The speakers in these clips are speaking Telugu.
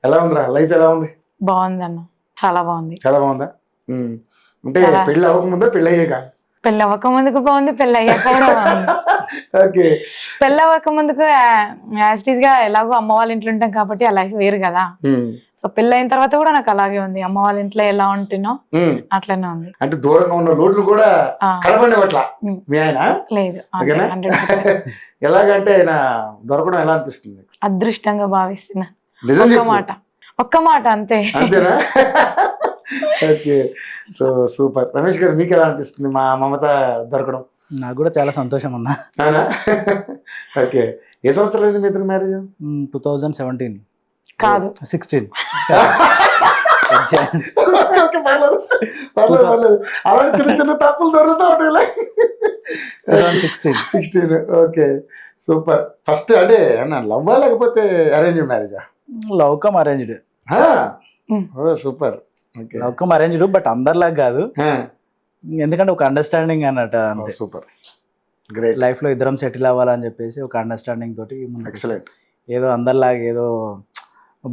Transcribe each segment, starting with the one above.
ఎలా ఉందిరా లైఫ్, ఎలా ఉంది? బాగుందన్న, చాలా బాగుంది. చాలా బాగుందా? అంటే పెళ్ళి అవ్వకముందా పెళ్ళి అయ్యాక? పెళ్ళి అవ్వక ముందుకు బాగుంది, పెళ్ళి అయ్యాక కూడా బాగుంది. ఓకే. పెళ్ళి అవ్వక ముందుకు యాజిటీస్ గా ఎలాగో అమ్మ వాళ్ళ ఇంట్లో ఉంటాం కాబట్టి ఆ లైఫ్ వేరు కదా. సో పెళ్ళి అయిన తర్వాత కూడా నాకు అలాగే ఉంది, అమ్మ వాళ్ళ ఇంట్లో ఎలా ఉంటున్నో అట్లనే ఉంది. అంటే దూరంగా ఉన్న లోట్లు కూడా కలపనివట్లా మీ ఆయన? లేదు. ఎలాగంటే ఆయన దొరకడం ఎలా అనిపిస్తుంది? అదృష్టంగా భావిస్తున్నా. నిజం ఒక్క మాట అంతే. అంతేనా? ఓకే. So super. రమేష్ గారు మీకు ఎలా అనిపిస్తుంది మా మమత దొరకడం? నాకు కూడా చాలా సంతోషం అన్నా. ఓకే. ఏ సంవత్సరం అయింది మీ ఇద్దరు మ్యారేజ్? 2017 కాదు 16. అలాంటి చిన్న చిన్న తప్పులు దొరుకుతూ ఉంటాయి. 16. Okay super. ఫస్ట్ అంటే లవ్వా లేకపోతే అరేంజ్ మ్యారేజా? Love come arranged. Super. Love come arranged, but అందరిలాగా కాదు, ఎందుకంటే ఒక అండర్స్టాండింగ్ అన్నట్టు అంతే. Super great. లైఫ్ లో ఇద్దరం సెటిల్ అవ్వాలని చెప్పేసి ఒక అండర్స్టాండింగ్ తోటి ఎక్సలెంట్. ఏదో అందరిలాగా ఏదో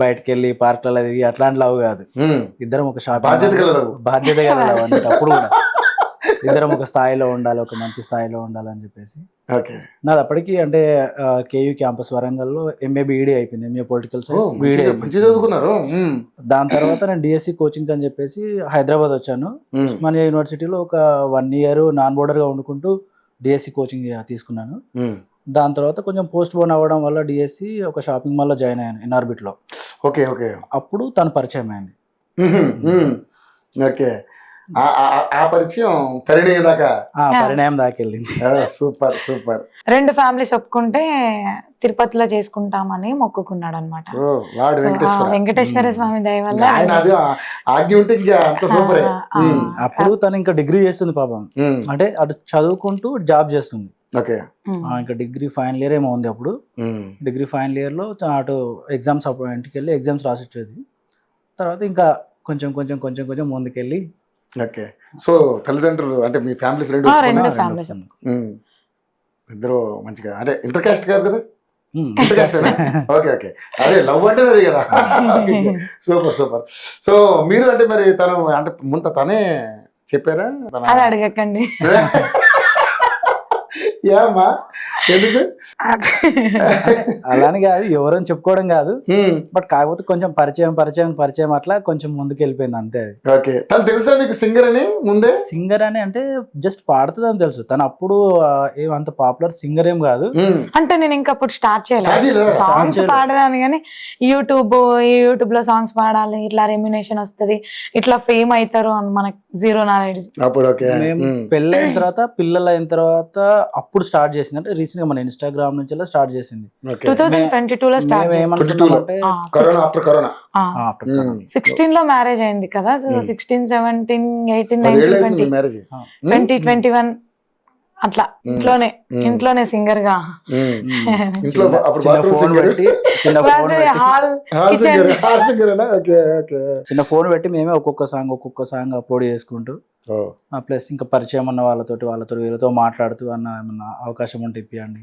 బయటకు వెళ్ళి పార్క్లలో తిరిగి అట్లాంటి లవ్ కాదు. ఇద్దరం ఒక బాధ్యత గల లవ్ అన్నట్టు. అప్పుడు కూడా ఇద్దరం ఒక స్థాయిలో ఉండాలి, ఒక మంచి స్థాయిలో ఉండాలని చెప్పేసి. నాది అప్పటికి అంటే కేయూ క్యాంపస్ వరంగల్లో ఎంఏ బీఈడీ అయిపోయింది, ఎంఏ పొలిటికల్ సైన్స్ బీఈడీ చదువుకున్నారు. దాని తర్వాత నేను డిఎస్సి కోచింగ్ అని చెప్పేసి హైదరాబాద్ వచ్చాను. ఉస్మానియా యూనివర్సిటీలో ఒక 1 year నాన్ బోర్డర్ గా వండుకుంటూ డిఎస్సి కోచింగ్ తీసుకున్నాను. దాని తర్వాత కొంచెం పోస్ట్ పోన్ అవ్వడం వల్ల డిఎస్సి ఒక షాపింగ్ మాల్లో జాయిన్ అయ్యాను ఇన్ఆర్బిట్ లో. Okay okay. అప్పుడు తను పరిచయం అయింది. ఓకే. ఆ పరిచయం పరిణయం దాకా వెళ్ళింది. Super super. 2 ఫ్యామిలీస్ ఒప్పుకుంటే తిరుపతిలో చేసుకుంటామని మొక్కుకున్నాడు అనమాట. వెంకటేశ్వర స్వామి దయ వల్ల అప్పుడు తను ఇంకా డిగ్రీ చేస్తుంది పాపం, అంటే అటు చదువుకుంటూ జాబ్ చేస్తుంది. ఇంకా డిగ్రీ ఫైనల్ ఇయర్ ఏమో ఉంది అప్పుడు. డిగ్రీ ఫైనల్ ఇయర్ లో అటు ఎగ్జామ్స్ ఇంటికి వెళ్ళి ఎగ్జామ్స్ రాసి వచ్చేది. తర్వాత ఇంకా కొంచెం కొంచెం కొంచెం కొంచెం ముందుకెళ్ళి. ఓకే. సో తల్లిదండ్రులు అంటే మీ ఫ్యామిలీస్ రెండు ఇద్దరు మంచిగా అంటే ఇంటర్ కాస్ట్ కాదు కదా? Inter caste. Okay okay. అదే లవ్ అంటే అదే కదా. Super super. సో మీరు అంటే మరి తను అంటే ముందు తనే చెప్పారా? అది అడగకండి. ఏమ్మా ఎందుకు అలాని కాదు, ఎవరని చెప్పుకోవడం కాదు, బట్ కాకపోతే కొంచెం పరిచయం అట్లా కొంచెం ముందుకు వెళ్ళిపోయింది అంతే. ఓకే. తను తెలుసా మీకు సింగర్ అని ముందే? సింగర్ అని అంటే జస్ట్ పాడుతుంది అని తెలుసు. తను అప్పుడు అంత పాపులర్ సింగర్ ఏం కాదు. అంటే నేను ఇంకా అప్పుడు స్టార్ట్ చేయలేదు సాంగ్స్ పాడదాను, కానీ యూట్యూబ్ లో సాంగ్స్ పాడాలి, ఇట్లా రెమ్యునేషన్ వస్తుంది, ఇట్లా ఫేమ్ అవుతారు అని మనకు జీరో నాలెడ్జ్. మేము పెళ్ళైన తర్వాత పిల్లలు అయిన తర్వాత అప్పుడు స్టార్ట్ చేసింది. అంటే రీసెంట్ గా మన ఇన్స్టాగ్రామ్ నుంచి స్టార్ట్ చేసింది. 2022 లో స్టార్ట్. 16 లో మ్యారేజ్ అయింది కదా. సో 16, 17, 18, 19, 20, 21 అట్లా ఇంట్లోనే సింగర్ గా చిన్న ఫోన్ పెట్టి మేమే ఒక్కొక్క సాంగ్ అప్లోడ్ చేసుకుంటూ, ప్లస్ ఇంకా పరిచయం ఉన్న వాళ్ళతో వీళ్ళతో మాట్లాడుతూ అన్న ఏమన్నా అవకాశం ఉంటే ఇప్పియండి,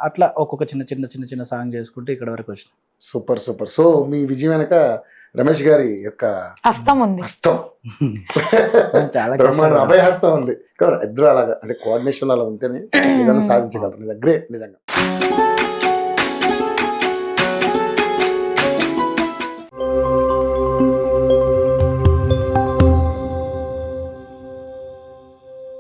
అట్లా ఒక్కొక్క చిన్న సాంగ్ చేసుకుంటూ ఇక్కడ వరకు వచ్చిన. Super super. సో మీ విజయం వెనక రమేష్ గారి యొక్క హస్తం ఉంది. చాలా అభయహస్తం ఉంది. ఇద్దరు అలాగా అంటే కోఆర్డినేషన్ అలా ఉంటేనే ఏదైనా సాధించగలరు. గ్రేట్ నిజంగా.